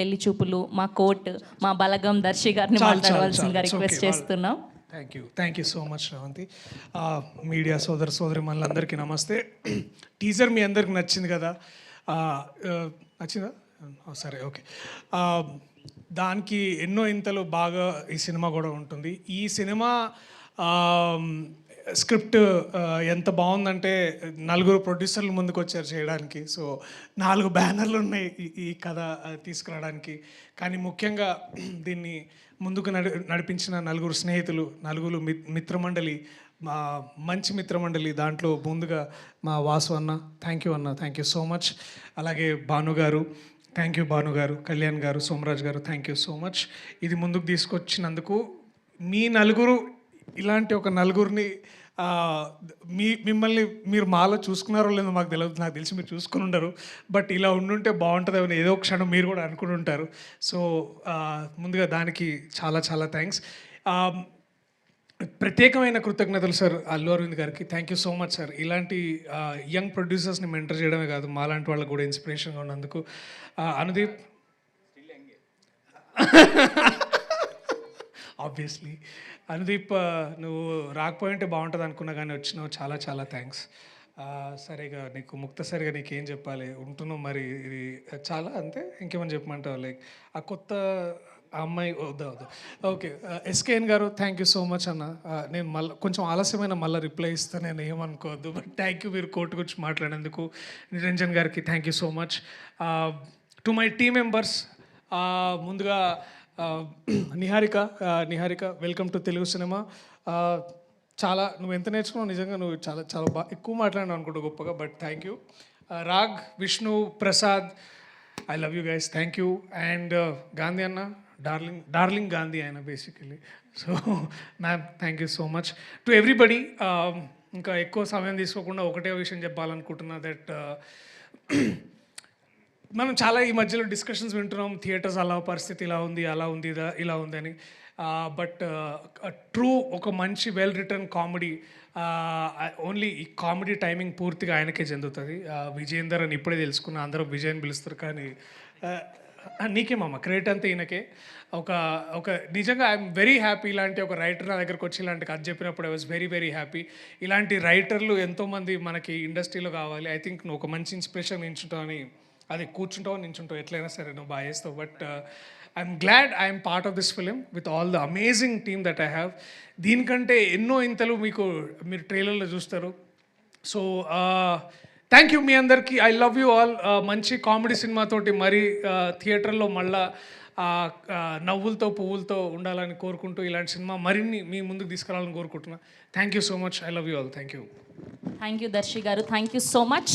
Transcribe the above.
పెళ్లి చూపులు, మా కోర్ట్, మా బలగం దర్శి గారిని మాట్లాడవలసిందిగా రిక్వెస్ట్ చేస్తున్నాం. Thank you so much Sravanthi. Media సోదరి మనందరికీ నమస్తే. టీజర్ మీ అందరికి నచ్చింది కదా? నచ్చిందా? సరే, ఓకే. దానికి ఎన్నో ఇంతలు బాగా ఈ సినిమా కూడా ఉంటుంది. ఈ సినిమా స్క్రిప్ట్ ఎంత బాగుందంటే 4 ప్రొడ్యూసర్లు ముందుకు వచ్చారు చేయడానికి. సో 4 బ్యానర్లు ఉన్నాయి ఈ కథ తీసుకురావడానికి. కానీ ముఖ్యంగా దీన్ని ముందుకు నడిపించిన 4 స్నేహితులు, 4 మిత్రమండలి, మా మంచి మిత్రమండలి. దాంట్లో ముందుగా మా వాసు అన్న, థ్యాంక్ యూ సో మచ్. అలాగే భాను గారు, థ్యాంక్ యూ భాను గారు. కళ్యాణ్ గారు, సోమరాజ్ గారు, థ్యాంక్ యూ సో మచ్. ఇది ముందుకు తీసుకొచ్చినందుకు. మీ 4 ఇలాంటి ఒక 4ని మిమ్మల్ని మీరు మాలో చూసుకున్నారో లేదో మాకు తెలియదు, నాకు తెలిసి మీరు చూసుకుని ఉండరు. బట్ ఇలా ఉండుంటే బాగుంటుంది ఏదో క్షణం మీరు కూడా అనుకుని ఉంటారు. సో ముందుగా దానికి చాలా చాలా థ్యాంక్స్. ప్రత్యేకమైన కృతజ్ఞతలు సార్ అల్లు అరవింద్ గారికి. Thank you so much sir. ఇలాంటి యంగ్ ప్రొడ్యూసర్స్ని మెంటర్ చేయడమే కాదు, మాలాంటి వాళ్ళకు కూడా ఇన్స్పిరేషన్గా ఉన్నందుకు. అనుదీప్ ఆబ్వియస్లీ అనుదీప్, నువ్వు రాకపోయింటే బాగుంటుంది అనుకున్నా కానీ వచ్చినావు. చాలా చాలా థ్యాంక్స్. సరిగా నీకు ముక్తసరిగా నీకేం చెప్పాలి, ఉంటున్నావు మరి. ఇది చాలా అంతే, ఇంకేమైనా చెప్పమంటావు? లైక్ ఆ కొత్త అమ్మాయి వద్దా? ఓకే. ఎస్కేఎన్ గారు, థ్యాంక్ యూ సో మచ్ అన్న. నేను మళ్ళీ కొంచెం ఆలస్యమైన మళ్ళీ రిప్లై ఇస్తాను, నేను ఏమనుకోవద్దు. బట్ థ్యాంక్ యూ మీరు కోర్టు గురించి మాట్లాడేందుకు. నిరంజన్ గారికి thank you so much. To my team members, ముందుగా Niharika, welcome to Telugu cinema. చాలా నువ్వు ఎంత నేర్చుకున్నావు నిజంగా. నువ్వు చాలా చాలా బాగా ఎక్కువ మాట్లాడినావు అనుకుంటా గొప్పగా. But thank you. Raag, Vishnu, Prasad, I love you guys, thank you. And Gandhi అన్న, డార్లింగ్ గాంధీ ఆయన basically. So ma'am, thank you so much to everybody. ఇంకా ఎక్కువ సమయం తీసుకోకుండా ఒకటే విషయం చెప్పాలనుకుంటున్నా. దట్ మనం చాలా ఈ మధ్యలో డిస్కషన్స్ వింటున్నాం, థియేటర్స్ అలా పరిస్థితి ఇలా ఉంది, అలా ఉంది, ఇలా ఉంది అని. బట్ ట్రూ ఒక మంచి వెల్ రిటర్న్ కామెడీ, ఓన్లీ ఈ కామెడీ టైమింగ్ పూర్తిగా ఆయనకే చెందుతుంది. విజయేందర్ అని ఇప్పుడే తెలుసుకున్నా, అందరూ విజయ్ అని పిలుస్తారు. కానీ నీకేమమ్మ క్రెడిట్ అంతా ఈయనకే. ఒక నిజంగా ఐఎమ్ వెరీ హ్యాపీ. ఇలాంటి ఒక రైటర్ నా దగ్గరకు వచ్చి ఇలాంటి కథ చెప్పినప్పుడు I was very very happy. ఇలాంటి రైటర్లు ఎంతోమంది మనకి ఇండస్ట్రీలో కావాలి. ఐ థింక్ నువ్వు ఒక మంచి ఇన్స్పిరేషన్ నించుంటావు అని. అది కూర్చుంటావు నించుంటావు ఎట్లయినా సరే నువ్వు బాగా చేస్తావు. But I'm glad I'm part of this film with all the amazing team that I have. దీనికంటే ఎన్నో ఇంతలు మీరు ట్రైలర్లో చూస్తారు. సో థ్యాంక్ యూ మీ అందరికీ. I love you all. మంచి కామెడీ సినిమాతోటి మరీ థియేటర్లో మళ్ళా నవ్వులతో పువ్వులతో ఉండాలని కోరుకుంటూ ఇలాంటి సినిమా మరిన్ని మీ ముందుకు తీసుకురావాలని కోరుకుంటున్నా. Thank you so much. I love you all. Thank you. Thank you Darshi గారు. Thank you so much.